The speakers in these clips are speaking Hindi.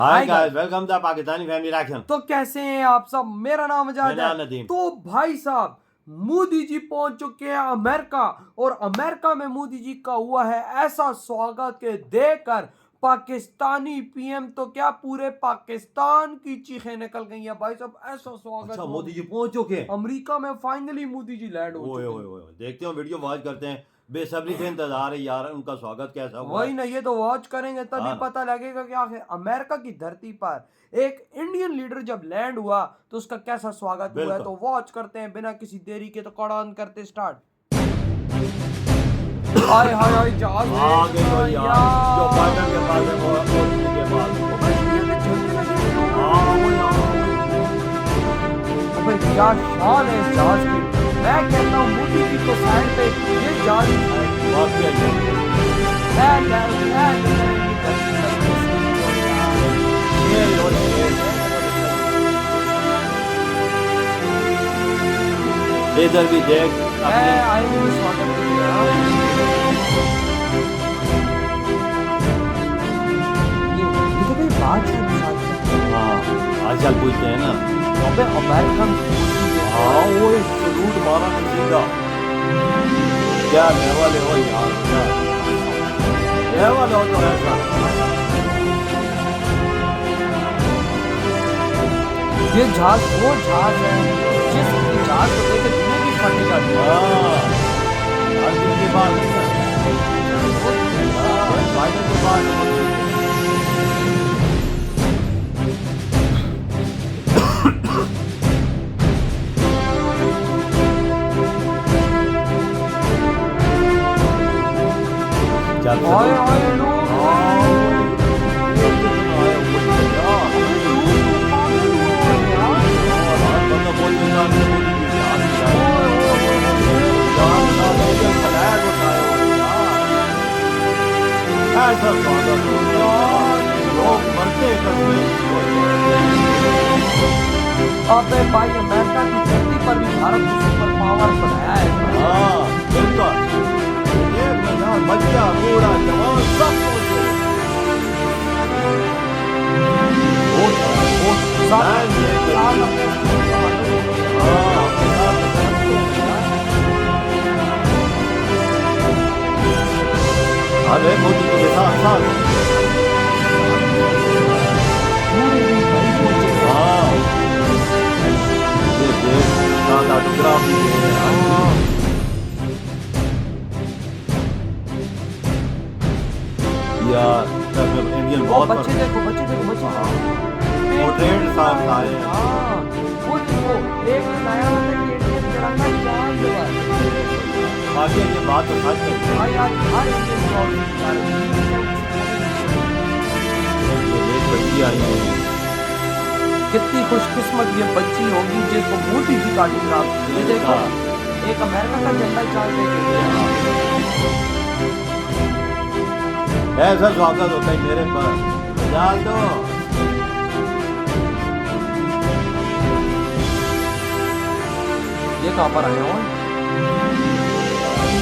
Hi guys, welcome to Pakistani family reaction. तो कैसे हैं आप सब? मेरा नाम आजाद मेरा है। नदीम। तो भाई साहब, मोदी जी पहुंच चुके हैं अमेरिका और अमेरिका में मोदी जी का हुआ है ऐसा स्वागत के देखकर पाकिस्तानी पीएम तो क्या पूरे पाकिस्तान की चीखें निकल गई हैं भाई साहब। ऐसा स्वागत अच्छा, हुआ। मोदी जी पहुंच चुके हैं अमेरिका में फाइनली मोदी जी लैंड हो ओए चुके ओए हैं। ओए, देखते हैं, वीडियो वॉच करते हैं। बेसब्री से इंतजार है यार, उनका स्वागत कैसा हुआ वही है। ना, ये तो वॉच करेंगे तभी हाँ। पता लगेगा कि आखिर अमेरिका की धरती पर एक इंडियन लीडर जब लैंड हुआ तो उसका कैसा स्वागत हुआ है। बिल्कुल। तो वॉच करते हैं बिना किसी देरी के। तो कड़ान करते स्टार्ट। हाय हाय हाय, जहाज आ गई हो यार, जो बाइडन के पास है वो मोदी जी के पास। अबे इंडिया के झंडे लगे हुए हैं। हाँ वो यहाँ अबे क्या शान है इस जहाज की। मैं कहता हूँ मोदी जी को साइड पे, ये जहाज की साइड पे। वाकई शेर और शेर। इधर भी देख अपने स्वागत किया। ये तो कोई बात है नहीं। हाँ आजकल पूछते हैं ना। अबे अमेरिकन हाँ वो एक सलूट मारा किसी का, क्या लेवल है वो यार, क्या लेवल हो तो ऐसा। ये जहाज वो जहाज है जिस जहाज को देख के दुनिया की फटी जाती है। हर दिन के बाद बाइडन के बाद ओए ओए लोग ऐसा स्वागत हो, लोग मरते अबे भाई, अमेरिका की धरती पर भी भारत को सुपर पावर बनाया है। हाँ बिल्कुल, एक महीना बच्चा बूढ़ा जवान सब अरे मोदी जी के साथ साथ हाँ ये देश का टुकड़ा भी है। यार इंडियन बहुत बच्चे देखो बच्चे वो ट्रेंड साहब आए हैं। हाँ, वो देखो एक नया इंडियन तिरंगा चांद पर। बाकी ये बात तो सच है। भाई आज हर इंडियन एक बच्ची आई है, कितनी खुशकिस्मत ये बच्ची होगी जिसको मोदी जी का टुकड़ा। ये देखो एक अमेरिका का झंडा चाल देगी। ऐसा स्वागत होता है मेरे पर। मजाल दो ये कहाँ पर आए हो?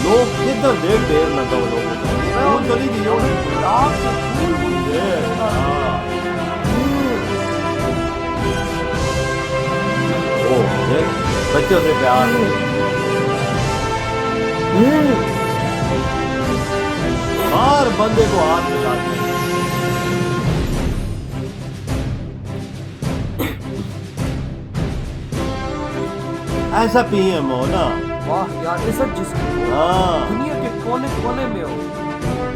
लोग किधर देख देर लगा वो लोगों को फूल तो नहीं दिए ओ देख बच्चों से प्यार हर बंदे को हाथ मिलाते हैं। ऐसा पीएम हो ना। वाह यार, ये सब जिस दुनिया के कोने कोने में हो।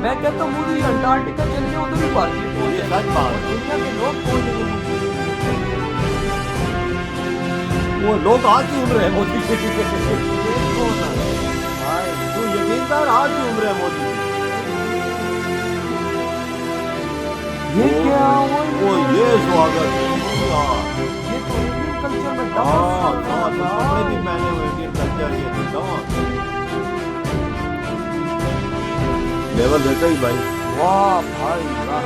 मैं कहता हूँ मोदी अंटार्कटिका चले जाओ तो भी भारतीय पहुंच ये सच बात है। दुनिया के लोग पहुंच जाएंगे। वो लोग आज ही उम्र है मोदी जी। देखो ना भाई, तू यकीनदार आज ही उम्र है मोदी जी। ये क्या वो ये स्वागत है यार। ये तो इंडियन कल्चर में कपड़े भी पहने हुए इंडियन कल्चर ये लेवल देता ही भाई। वाह भाई वाह।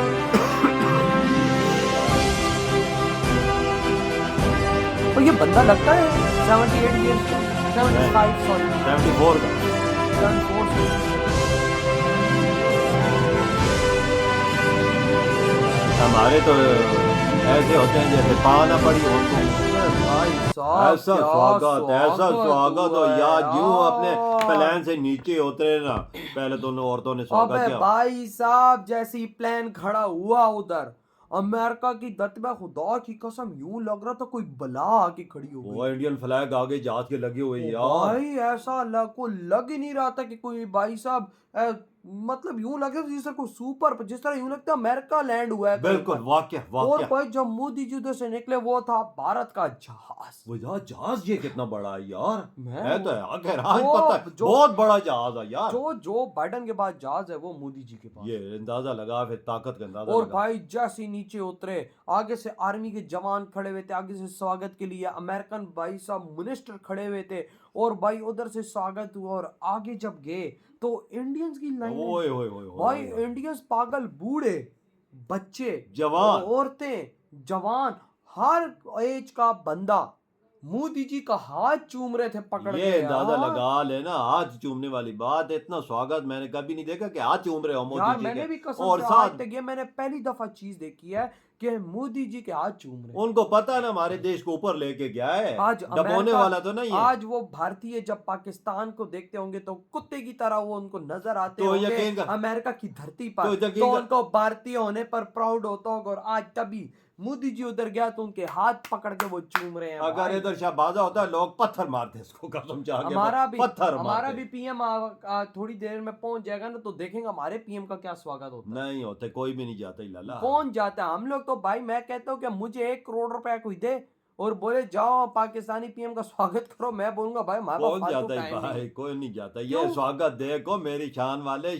तो ये बंदा लगता है 78 ईयर्स का, 75 सॉरी 74 का। 74। हमारे तो ऐसे होते हैं जैसे पाना पड़ी हो उनको। भाई साहब ऐसा क्या ऐसा स्वागत हो हुआ है यार, यूं अपने यार। प्लेन से नीचे उतरे ना, पहले तो उन औरतों ने स्वागत अबे किया। भाई साहब जैसे ही प्लेन खड़ा हुआ उधर अमेरिका की धरती पे खुदा की कसम यूं लग रहा था कोई बला आके खड़ी हो वो गई। इंडियन फ्लैग आगे जहाज के लगे हुए ओ यार। भाई ऐसा को लग ही नहीं रहा था कि कोई भाई साहब मतलब यूं लगे जैसे कोई सुपर जिस तरह यूं लगता है अमेरिका लैंड हुआ है कहीं बिल्कुल पर। वाक्य और वाक्य। भाई जब मोदी जी उधर से निकले वो था भारत का जहाज। वो यार जहाज ये कितना बड़ा है यार। मैं है तो यार गैराज पता है, जो बहुत बड़ा जहाज है यार। जो बाइडन के पास जहाज है वो मोदी जी के पास। ये अंदाजा लगा, फिर ताकत का अंदाजा और लगा। भाई जैसे ही नीचे उतरे आगे से आर्मी के जवान खड़े हुए थे, आगे से स्वागत के लिए अमेरिकन भाई साहब मिनिस्टर खड़े हुए थे और भाई उधर से स्वागत हुआ। और आगे जब गए तो इंडियंस की लाइन ओए ओए ओए भाई ओए। इंडियंस पागल बूढ़े बच्चे जवान। औरतें जवान हर एज का बंदा मोदी जी का हाथ चूम रहे थे पकड़ ये के अंदाजा यार। लगा लेना, हाथ चूमने वाली बात है, इतना स्वागत मैंने कभी नहीं देखा कि हाथ चूम रहे हो मोदी यार जी मैंने के। भी कसम और से आज साथ तक ये मैंने पहली दफा चीज देखी है कि मोदी जी के हाथ चूम रहे हैं। उनको पता है ना हमारे देश को ऊपर लेके गया है, आज डबोने अमेरिका वाला तो नहीं है। आज वो भारतीय जब पाकिस्तान को देखते होंगे तो कुत्ते की तरह वो उनको नजर आते तो होंगे यकीन कर, अमेरिका की धरती तो पर। यकीन तो कर, उनको भारतीय होने पर प्राउड होता होगा। और आज तभी मोदी जी उधर गया तो उनके हाथ पकड़ के वो चूम रहे हैं अगर भाई। इधर शहबाजा होता है लोग पत्थर मारते इसको, कसम चाह के पत्थर हमारा मारते। भी पीएम थोड़ी देर में पहुंच जाएगा ना तो देखेंगे हमारे पीएम का क्या स्वागत होता है। नहीं होते, कोई भी नहीं जाता ही लाला। कौन जाता है हम लोग तो भाई मैं कहता हूँ कि मुझे 1 करोड़ रुपया कोई दे और बोले जाओ पाकिस्तानी पीएम का स्वागत करो, मैं बोलूंगा भाई हमारे पास कौन फालतू जाता है टाइम नहीं भाई, है। कोई नहीं जाता। ये क्यों? स्वागत देखो मेरी शान वाले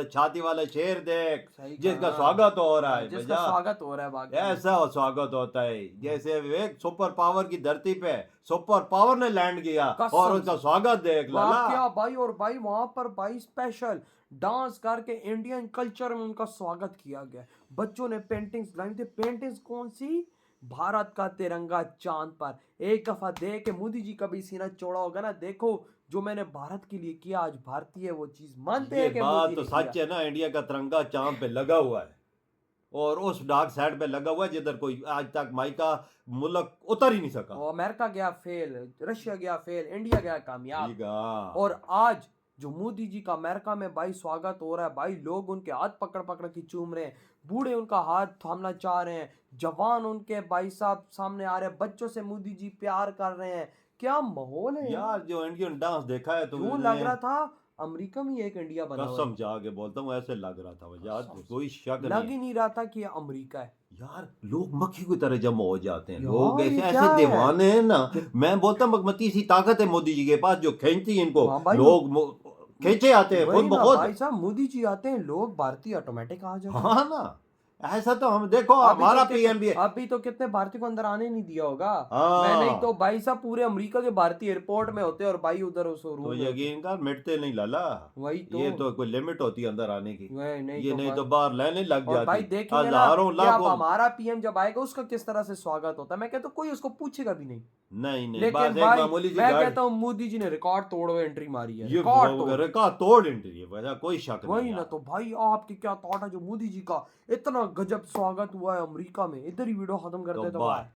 छाती वाले शेर देख, सही जिसका कहा। स्वागत हो रहा है जिसका भैया। स्वागत हो रहा है बाकी ऐसा स्वागत होता है जैसे एक सुपर पावर की धरती पे सुपर पावर ने लैंड किया कसम और उसका स्वागत देख लाला। क्या भाई। और भाई वहां पर भाई स्पेशल डांस करके इंडियन कल्चर में उनका स्वागत किया गया। बच्चों ने पेंटिंग्स लाई थी। पेंटिंग्स कौन सी? भारत का तिरंगा चांद पर। एक दफा देख के मोदी जी का भी सीना चौड़ा होगा ना, देखो जो मैंने भारत के लिए किया आज भारतीय वो चीज मानते ये हैं कि बात मोदी तो ने सच किया। है ना, इंडिया का तिरंगा चांद पे लगा हुआ है और उस डार्क साइड पे लगा हुआ है जिधर कोई आज तक माई का मुल्क उतर ही नहीं सका। और अमेरिका गया फेल, रशिया गया फेल, इंडिया गया कामयाब। ठीक है। और आज जो मोदी जी का अमेरिका में भाई स्वागत हो रहा है, भाई लोग उनके हाथ पकड़ पकड़ के चूम रहे हैं, बूढ़े उनका हाथ थामना चाह रहे हैं, जवान उनके भाई साहब सामने आ रहे हैं, बच्चों से मोदी जी प्यार कर रहे हैं। क्या माहौल है यार जो इंडियन डांस देखा है यूं तुमने, लग रहा था अमेरिका में एक इंडिया बना हुआ कसम है। जाके बोलता हूँ ऐसे लग रहा था यार, कसम से। कोई शक लग नहीं। ही नहीं रहा था कि ये अमेरिका है। यार लोग मक्खी की तरह जमा हो जाते हैं, यार, लोग ये ऐसे क्या ऐसे है? दीवाने हैं ना। मैं बोलता हूँ मगमती सी ताकत है मोदी जी के पास जो खींचती है इनको। हाँ भाई, लोग खींचे आते हैं खुद वही ब ना खुद। भाई साहब, मोदी जी आते हैं लोग भारतीय ऑटोमेटिक आ जाते हैं। हाँ ना, ऐसा तो हम देखो अभी हमारा तो पीएम भी है। अभी तो कितने भारतीय को अंदर आने नहीं दिया होगा। हाँ। मैंने ही तो भाई साहब पूरे अमेरिका के भारतीय एयरपोर्ट में होते और भाई उधर उस तो रूम में यकीन कर मिटते नहीं लाला। वही तो। ये तो कोई लिमिट होती है अंदर आने की। वही नहीं ये तो नहीं भाई। तो बाहर लेने लग और भाई जाती देखेंगे ना हजारों कि अब लाखों। हमारा पीएम जब आएगा उसका किस तरह से स्वागत होता है, मैं कहता हूँ कोई उसको पूछेगा भी नहीं। नहीं नहीं, लेकिन बस एक भाई मामूली सी मैं गाड़ी। कहता हूँ मोदी जी ने रिकॉर्ड तोड़ हुए एंट्री मारी है, ये रिकॉर्ड तोड़। रिकॉर्ड तोड़ एंट्री है, कोई शक नहीं वही ना यार। तो भाई आपकी क्या थॉट है जो मोदी जी का इतना गजब स्वागत हुआ है अमेरिका में। इधर ही वीडियो खत्म करते तो हैं तो बाय।